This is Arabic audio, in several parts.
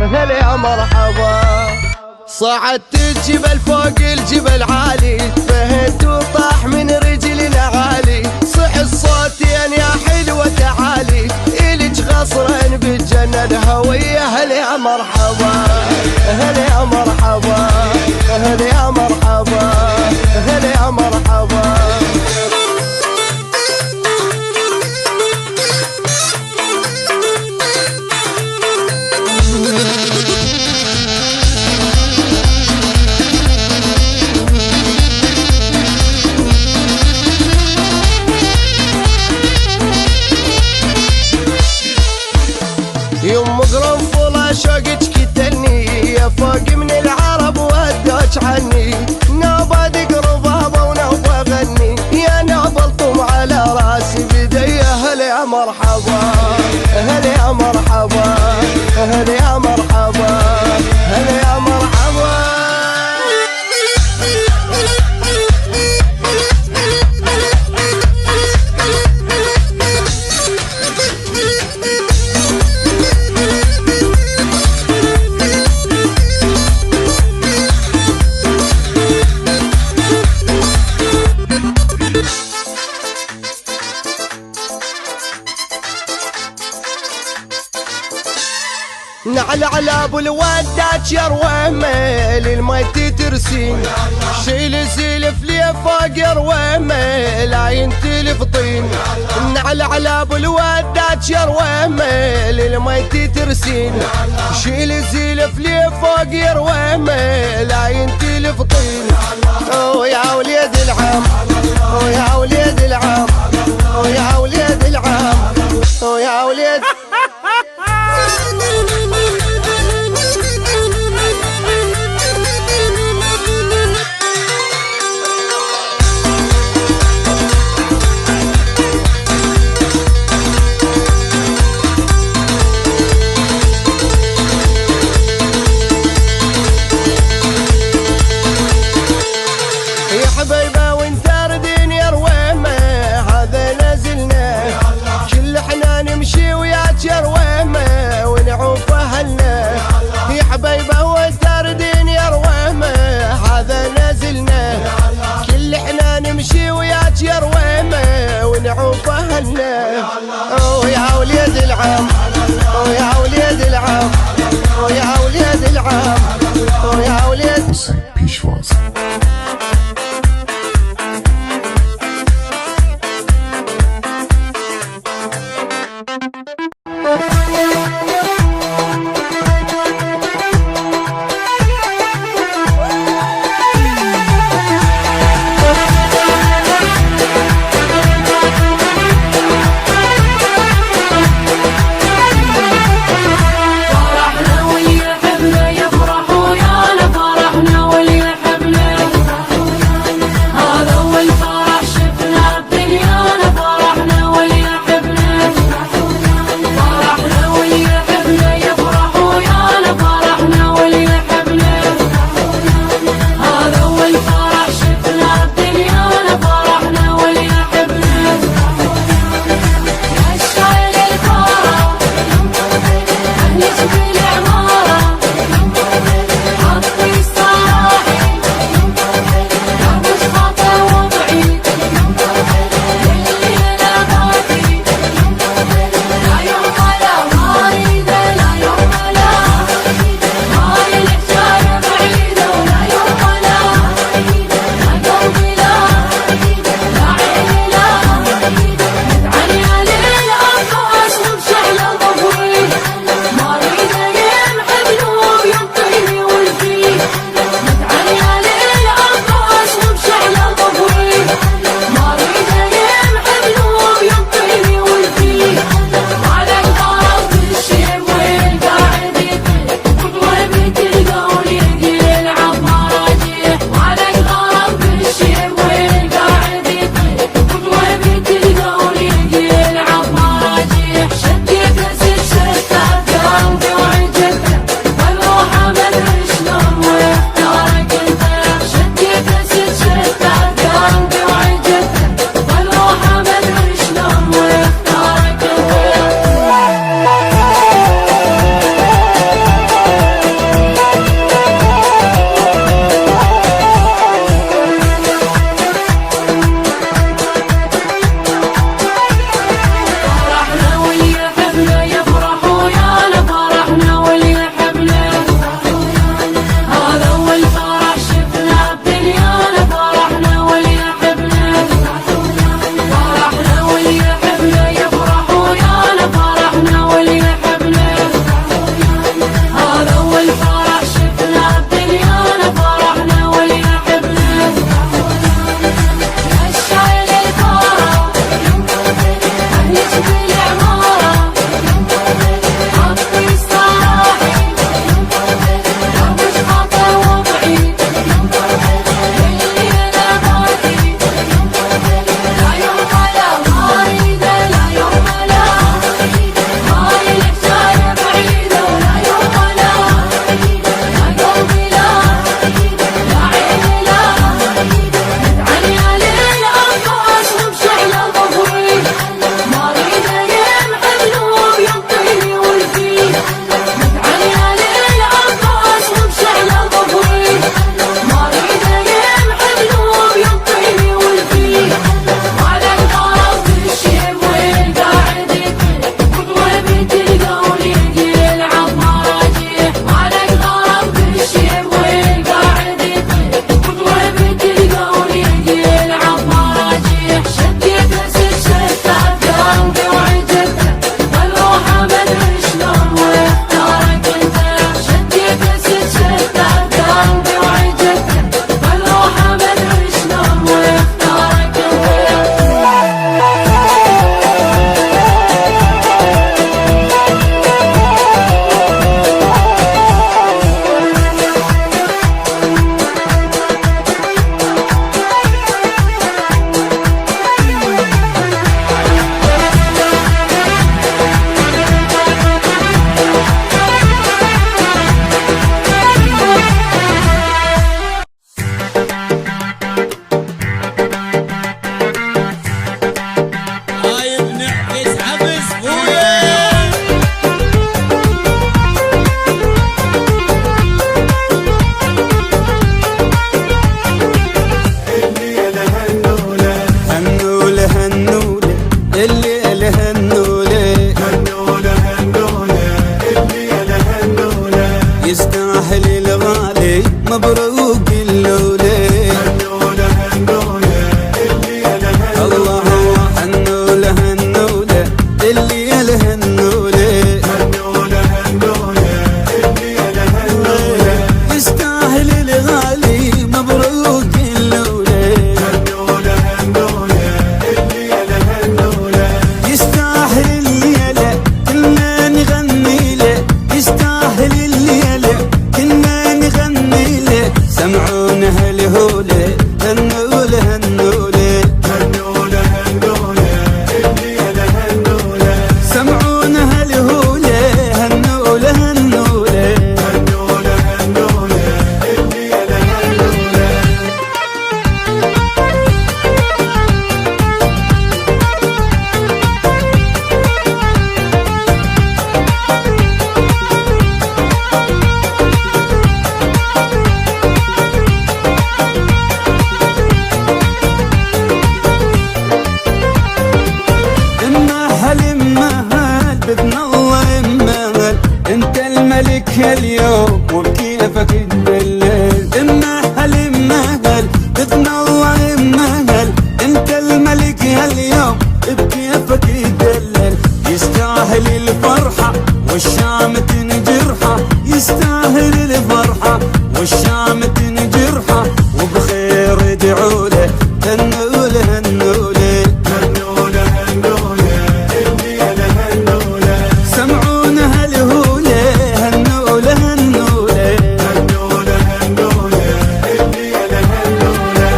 هلا يا مرحبا. صعدت الجبل فوق الجبل عالي، فهد وطاح من رجلنا عالي، صح الصوت يا حلوة تعالي، إلك غصرا بالجنة الهوية. هلا يا مرحبا هلا يا مرحبا هلا يا مرحبا هلا يا مرحبا. يوم قرنفل شوقك قتلني، يا فوق من العرب ودوك عني، نوبة قربابة ونوبة غني، يا نوبلتم على راسي بدي. هلا يا مرحبا هلا يا مرحبا هلا يا مرحبا هلا يا مرحبا. نعل على ابو الودات يروه ميل الميت ترسين، شيل سلف لي فوق يروه ميل لا ينتلف طين. نعل على ابو الودات يروه ميل الميت ترسين، شيل سلف لي فوق يروه ميل لا ينتلف طين. ويا وليد العم ويا وليد العم ويا وليد العم ويا وليد. حبيبه وانت ردين يا رويمه، هذا نازلنا كل احنا نمشي هاليوم وبكيفك تدلل. امهل امهل باذن الله امهل، انت الملك هاليوم بكيفك تدلل. يستاهل الفرحة والشام تنجرحه، يستاهل الفرحة والشام تنجرحه، وبخير ادعوله هنوله هنوله هنوله هنوله الليلة هنوله. سمعونا هالهوله هنوله هنوله هنوله هنوله الليلة هنوله.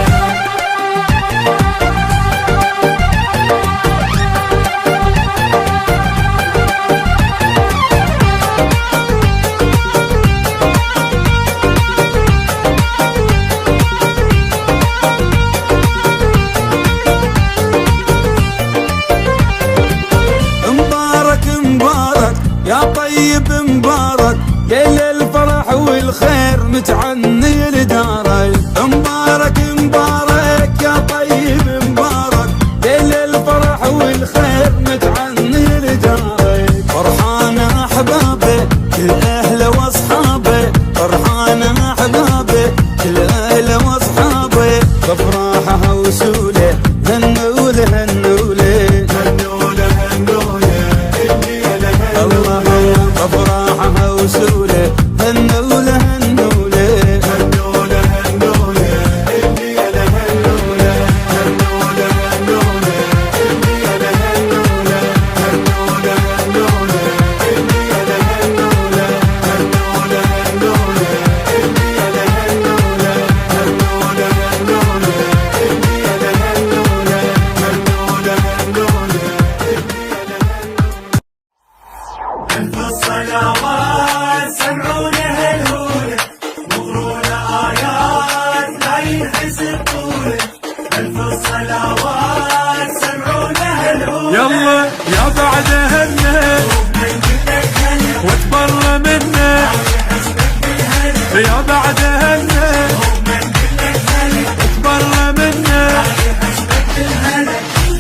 يا طيب مبارك ليل الفرح والخير متعني لداري. مبارك مبارك يا طيب مبارك ليل الفرح والخير متعني لداري. فرحان احبابي كل اهله واصحابي، فرحان احبابي كل اهله واصحابي، بفرحها وسوله هنوله هنوله هنوله هنوله بفرحها وسوله هنوله هنوله هنوله هنوله الليلة هنوله هنوله هنوله الليلة هنوله هنوله هنوله الليلة هنوله هنوله هنوله الليلة هنوله هنوله هنوله الليلة هنوله هنوله هنوله. ألف الصلوات سمعونا هالهولة، وقرونا آيات لا ينحسب طوله. ألف الصلوات سمعونا هالهولة، يلا يا بعد هنا وتبرى منا، يا بعد هنا وتبرى منا.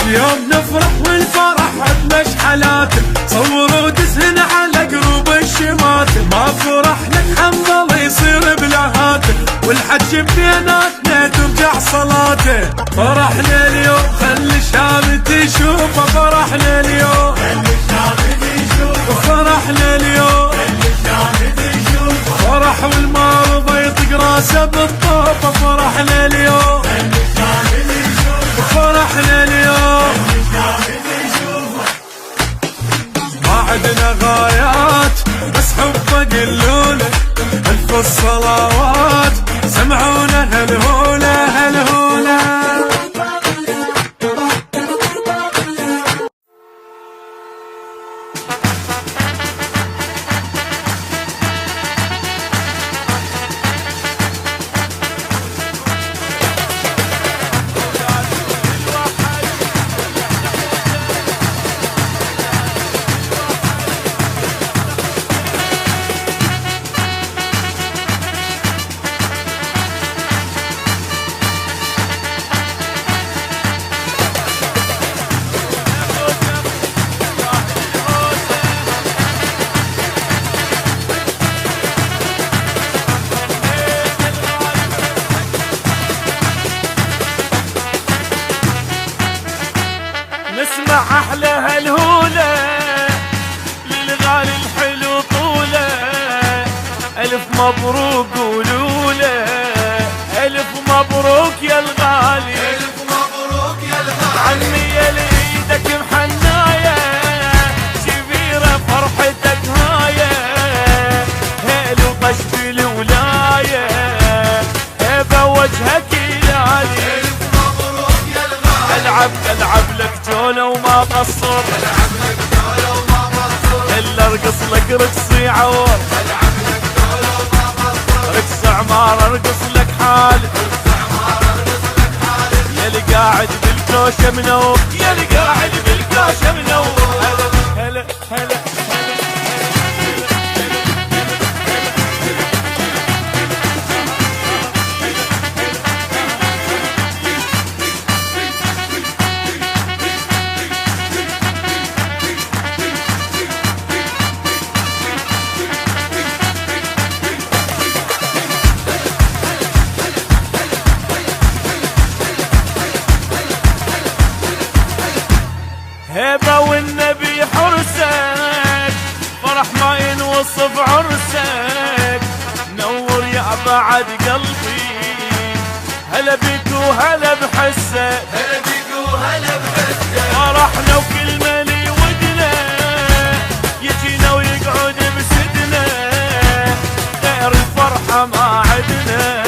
يوم نفرح والفرح بمشحلاته، صوروا دسن على قلوب الشماتة. ما فرح لك حنظل يصير بلا هاته، والحج بيناتنا ترجع صلاته. فرحنا اليوم خلي الشام تشوفه، فرحنا اليوم خلي الشام تشوفه، فرحنا اليوم خلي الشام تشوفه. فرح والمرضى يطق راسه بالطوفه، فرحنا اليوم خلي الشام تشوفه، فرحنا اليوم خلي الشام تشوفه. ما عدنا غايات بس حبه قلوله، ألف الصلوات سمعونا هالهولة هالهولة. نسمع احلى هالهولة للغالي الحلو طوله. الف مبروك قولوله، الف مبروك يا الغالي، الف مبروك يا الغالي. عمي يا ليدك محنايه، شبيره فرحتك هايه، هيل وطش بالولايه، هبه وجهك يلالي. الف مبروك يا الغالي. العب لك جوله وما قصر، العب لك جوله وما قصر، الا ارقص لك رقصي عور، العب لك جوله وما قصر، رقص عمار ارقص لك حالي، رقص عمار ارقص لك حالي. يلي قاعد بالكوشه منور، يلي قاعد بالكوشه منور. هلا هلا هلا عرسك نور يا بعد قلبي. هلا بيك وهلا بحسك، هلا بيك وهلا بحسك. فرحنا وكل مالي ودنا يجينا ويقعد بسدنا، غير الفرحة ما عدنا.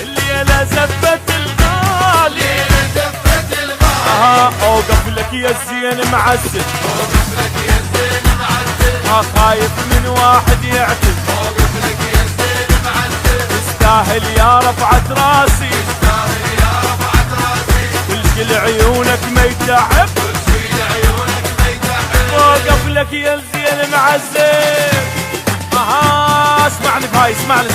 الليلة زفت الغالي، زفت الغالي. اوقف لك يا الزين معزز، اوقف لك يا الزين معزز. خايف من واحد يعتز، اوقف لك يا الزين معزز. تستاهل يا رفعة راسي، تستاهل يا رفعة راسي. كل عيونك ما يتعب، كل عيونك ما يتعب. اوقف لك يا الزين معزز. اسمعني بهاي، اسمعني.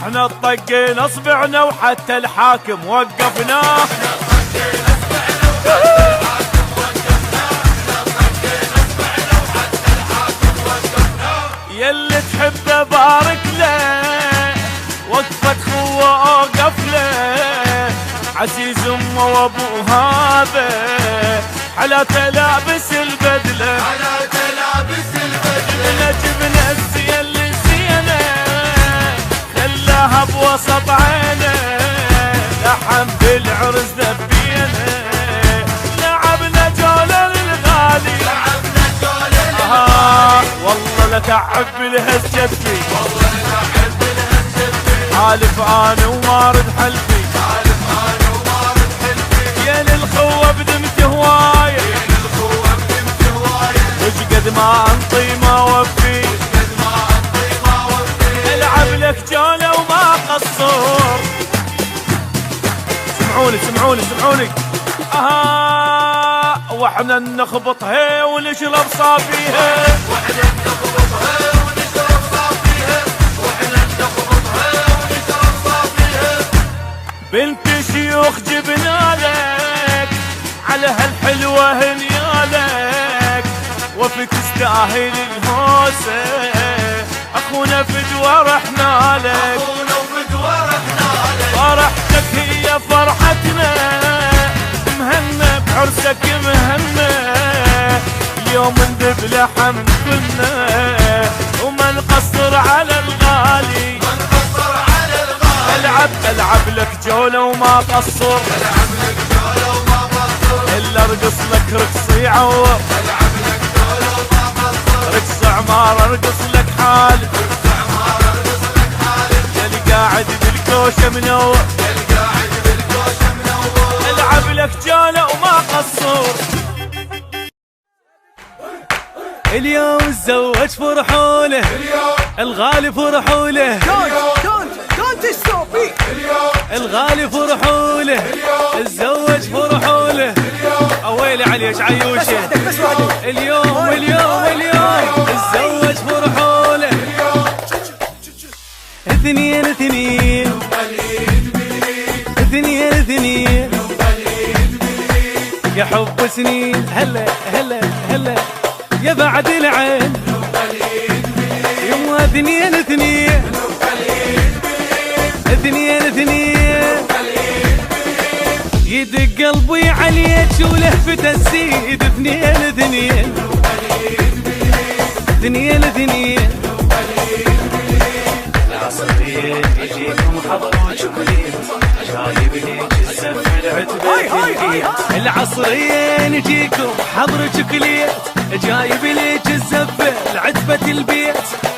احنا طقينا اصبعنا وحتى الحاكم وقفناه. يلي تحب بارك له، وقفت خوه اوقف له. عزيز امه وابو هذا على تلابس البدله، على تلابس البدله. جبنا الزين الزينه خلاها بوسط عينه. لحم بالعرس ذبينه، لعبنا جوله للغالي، لعبنا جوله للغالي. والله لتعب بالهزجتي، والله لتعب بالهزجتي. حالف انا ومارد حلفي، حالف انا ومارد حلفي. يا للخوه بدمت هوايه، يا للخوه بدمت هوايه. وش قد ما انطي ما وفي، وش قد ما انطي ما وفي. العب لك جوله وما قصر. سمعوني واحنا نخبطها ونشرب صافيها، واحنا نخبطها ونشرب صافيها. واحنا نخبطها ونشرب صافيها. بنت شيوخ جبنا لك، على هالحلوة هنيالك، وفي تستاهل الهوسة. اخونا فدوى رحنا لك، اخونا وفدوى رحنا لك. فرحتك هي فرحتنا، مهنا بعرسك مهنا. اليوم ندب لحم كلنا، وما نقصر على الغالي، ما نقصر على الغالي. العب لك جولة وما قصر، العب لك جوله وما قصر. الا ارقص لك رقصي عور، العب لك جوله وما قصر. رقص عمار ارقص لك حال، رقص عمار ارقص لك حالي. يلي قاعد بالكوشة منور، يلي قاعد بالكوشه منور. العب لك جولة وما قصر. اليوم تزوج فرحوله، اليوم الغالي فرحوله، الغالي فرحوله، تزوج فرحوله. اويلي عليك عيوشه. اليوم تزوج فرحوله. اثنين يا حب سنين. هلا يا بعد العين. يوم اثنين يدق قلبي عليك ولهفته تزيد. اثنين العصريين يجيكم حضروا شوكوليت، جايب ليك الزف العتبة. العصريين يجيكم حضروا شوكوليت، جايب ليك الزف العتبة البيت.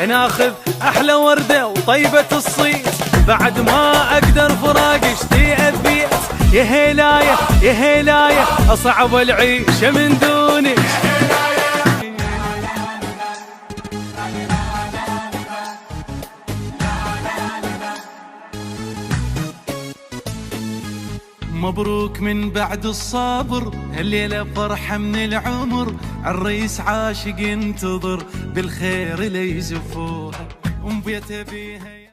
ناخذ احلى ورده وطيبه الصيت، بعد ما اقدر فراق اشتي اثبيت. يا هلايه اصعب العيشه من دونك. مبروك من بعد الصبر، الليلة فرحة من العمر. عالريس عاشق ينتظر بالخير ليزفوها، ومبيته بيها